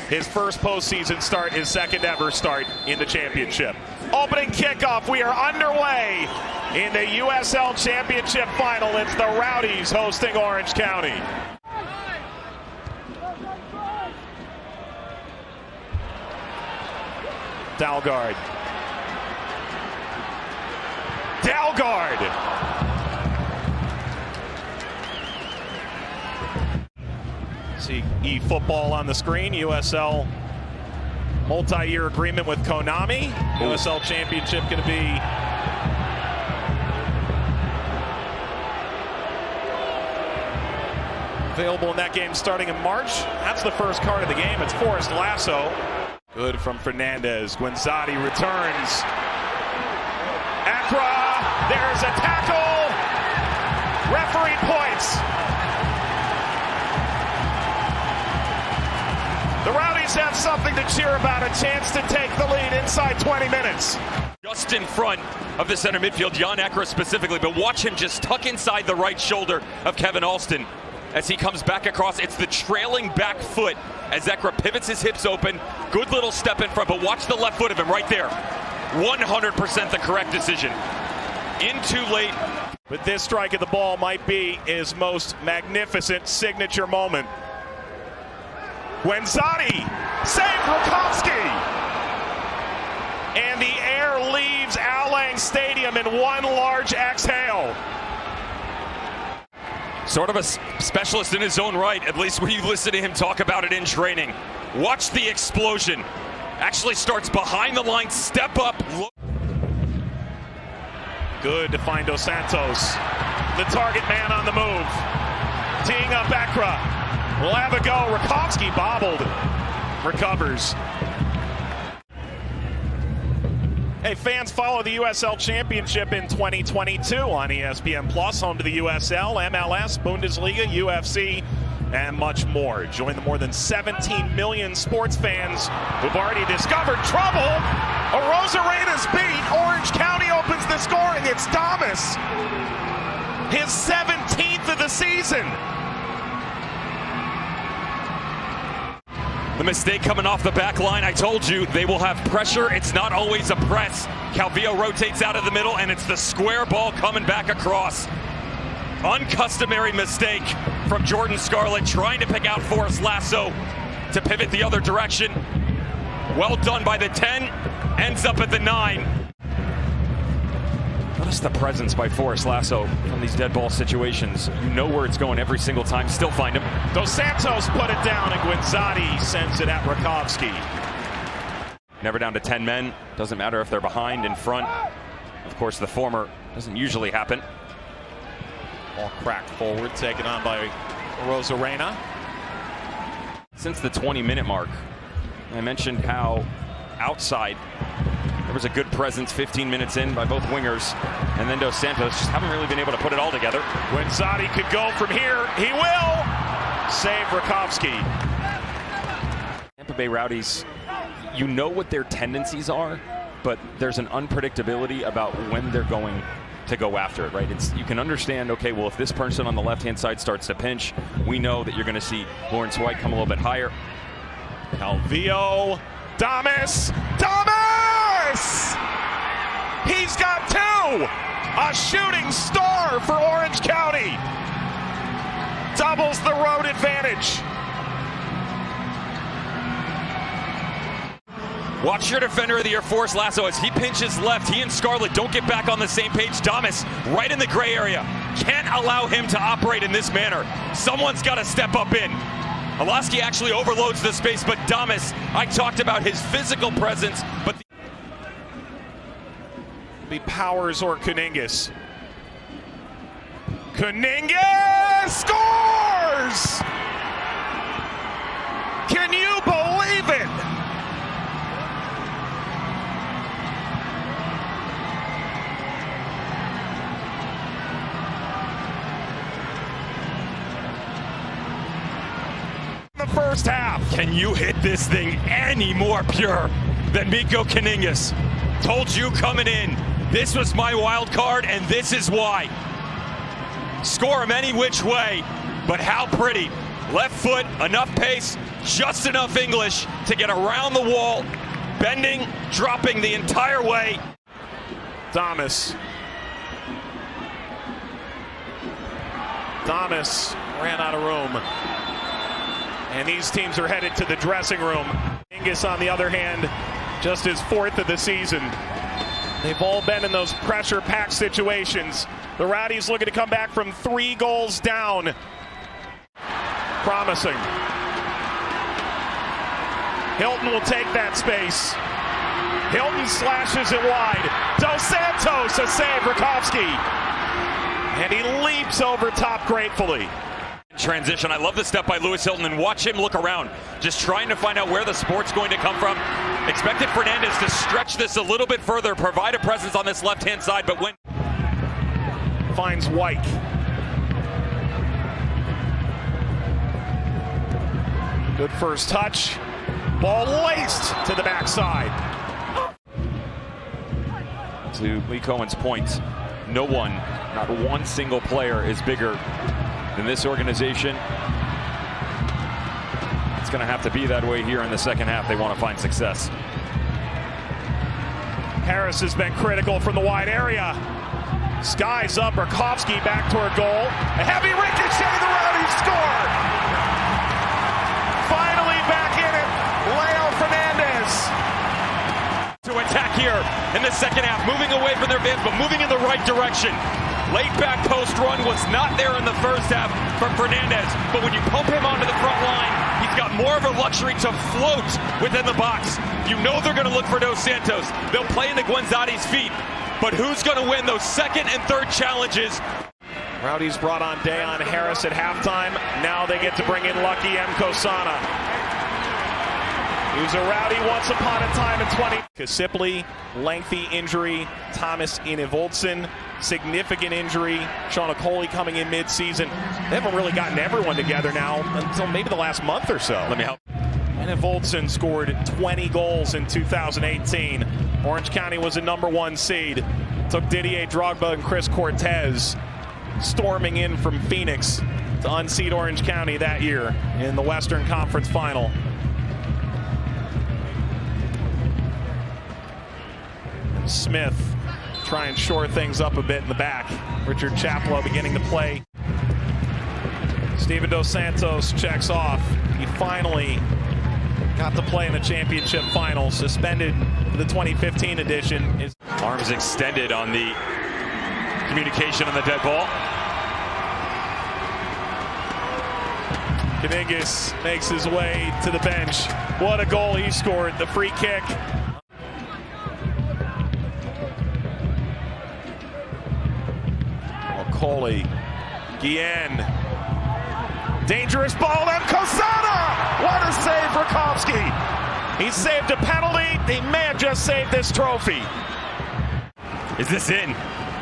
his first postseason start, his second ever start in the championship. Opening kickoff, we are underway in the USL Championship Final. It's the Rowdies hosting Orange County. Dalgaard. See eFootball on the screen. USL multi-year agreement with Konami. USL Championship going to be available in that game starting in March. That's the first card of the game. It's Forrest Lasso. Good from Fernandes. Guenzati returns. Accra, there's a tackle. Referee points. The Rowdies have something to cheer about, a chance to take the lead inside 20 minutes. Just in front of the center midfield, Jan Accra specifically, but watch him just tuck inside the right shoulder of Kevin Alston as he comes back across. It's the trailing back foot as Accra pivots his hips open. Good little step in front, but watch the left foot of him right there. 100% the correct decision. In too late. But this strike of the ball might be his most magnificent signature moment. Guenzati, save Rakovsky! And the air leaves Al Lang Stadium in one large exhale. Sort of a specialist in his own right, at least when you listen to him talk about it in training. Watch the explosion. Actually starts behind the line, step up. Good to find Dos Santos. The target man on the move. Teeing up Accra. We'll have a go. Rakovsky bobbled. Recovers. Hey, fans, follow the USL Championship in 2022 on ESPN Plus, home to the USL, MLS, Bundesliga, UFC, and much more. Join the more than 17 million sports fans who've already discovered trouble. Arozarena's beat. Orange County opens the scoring. It's Damus. His 17th of the season. The mistake coming off the back line. I told you they will have pressure. It's not always a press. Calvillo rotates out of the middle, and it's the square ball coming back across. Uncustomary mistake from Jordan Scarlett, trying to pick out Forrest Lasso to pivot the other direction. Well done by the 10, ends up at the 9. Notice the presence by Forrest Lasso from these dead ball situations. You know where it's going every single time, still find him. Dos Santos put it down, and Guenzati sends it at Rakovsky. Never down to 10 men. Doesn't matter if they're behind, in front. Of course, the former doesn't usually happen. Ball cracked forward, taken on by Arozarena. Since the 20-minute mark, I mentioned how outside there was a good presence 15 minutes in by both wingers, and then Dos Santos just haven't really been able to put it all together. Guenzati could go from here. He will save Rakovsky. Tampa Bay Rowdies, you know what their tendencies are, but there's an unpredictability about when they're going to go after it, right? You can understand, okay, well, if this person on the left-hand side starts to pinch, we know that you're going to see Lawrence White come a little bit higher. Calvillo, Damus! He's got two! A shooting star for Orange County! Doubles the road advantage. Watch your defender of the year, Forrest Lasso, as he pinches left. He and Scarlett don't get back on the same page. Damus right in the gray area. Can't allow him to operate in this manner. Someone's got to step up in. Alosky actually overloads the space, but Damus, I talked about his physical presence, but be Powers or Kuningas. Kuningas scores! Can you believe it? The first half. Can you hit this thing any more pure than Mikko Kuningas? Told you coming in, this was my wild card, and this is why. Score him any which way, but how pretty. Left foot, enough pace, just enough English to get around the wall, bending, dropping the entire way. Damus ran out of room. And these teams are headed to the dressing room. Kuningas, on the other hand, just his 4th of the season. They've all been in those pressure-packed situations. The Rowdies looking to come back from 3 goals down. Promising. Hilton will take that space. Hilton slashes it wide. Dos Santos, a save, Rakovsky. And he leaps over top gratefully. Transition. I love the step by Lewis Hilton, and watch him look around, just trying to find out where the support's going to come from. Expected Fernandes to stretch this a little bit further, provide a presence on this left-hand side, but when finds White. Good first touch. Ball laced to the backside. To Lee Cohen's point, no one, not one single player is bigger than this organization. It's going to have to be that way here in the second half. They want to find success. Harris has been critical from the wide area. Skies up, Rakovsky back toward goal. A heavy ricochet, the Rowdies score! Finally back in it, Leo Fernandes. To attack here in the second half, moving away from their fans, but moving in the right direction. Late back post run was not there in the first half from Fernandes, but when you pump him onto the front line, he's got more of a luxury to float within the box. You know they're going to look for Dos Santos. They'll play into Guenzati's feet, but who's going to win those second and third challenges? Rowdies brought on Dayon Harris at halftime. Now they get to bring in Lucky Mkosana. He was a Rowdy once upon a time in 20. Casiple, lengthy injury. Thomas Enevoldsen, significant injury. Sean Okoli coming in mid-season. They haven't really gotten everyone together now until maybe the last month or so. Let me help. Enevoldsen scored 20 goals in 2018. Orange County was a #1 seed. Took Didier Drogba and Chris Cortez storming in from Phoenix to unseed Orange County that year in the Western Conference Final. Smith try and shore things up a bit in the back. Richard Chaplow beginning to play. Steven Dos Santos checks off. He finally got to play in the championship final. Suspended for the 2015 edition. His arms extended on the communication on the dead ball. Kuningas makes his way to the bench. What a goal he scored. The free kick. Okoli, Guillen, dangerous ball, Mkosana! What a save, Rakovsky! He saved a penalty, he may have just saved this trophy. Is this in?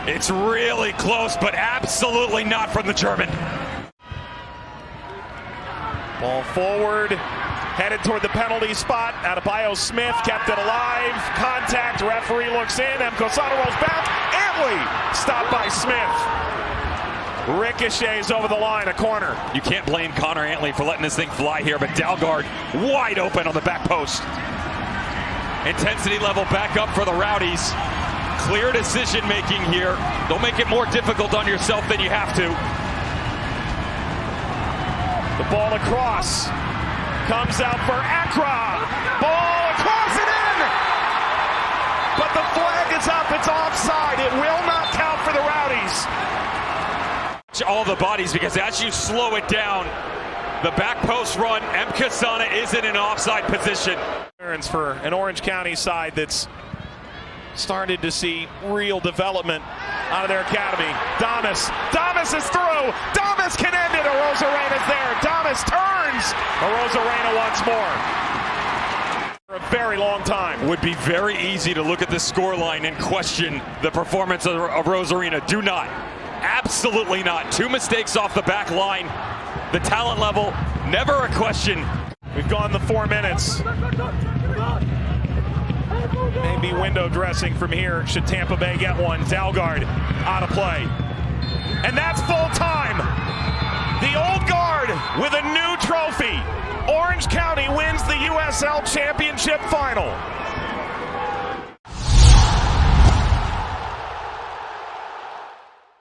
It's really close, but absolutely not from the German. Ball forward, headed toward the penalty spot. Adebayo-Smith kept it alive, contact, referee looks in, Mkosana rolls back, Antley stopped by Smith. Ricochets over the line, a corner. You can't blame Connor Antley for letting this thing fly here, but Dalgaard wide open on the back post. Intensity level back up for the Rowdies. Clear decision making here. Don't make it more difficult on yourself than you have to. The ball across. Comes out for Accra. Ball across and in! But the flag is up, it's offside. It will not count for the Rowdies. All the bodies, because as you slow it down, the back post run, Mkosana is in an offside position. For an Orange County side that's started to see real development out of their academy. Damus is through. Damus can end it. Arozarena's there. Damus turns. Arozarena once more. For a very long time. Would be very easy to look at the scoreline and question the performance of Arozarena. Do not. Absolutely not. 2 mistakes off the back line. The talent level, never a question. We've gone the 4 minutes. Maybe window dressing from here should Tampa Bay get one. Dalgaard out of play. And that's full time. The old guard with a new trophy. Orange County wins the USL Championship Final.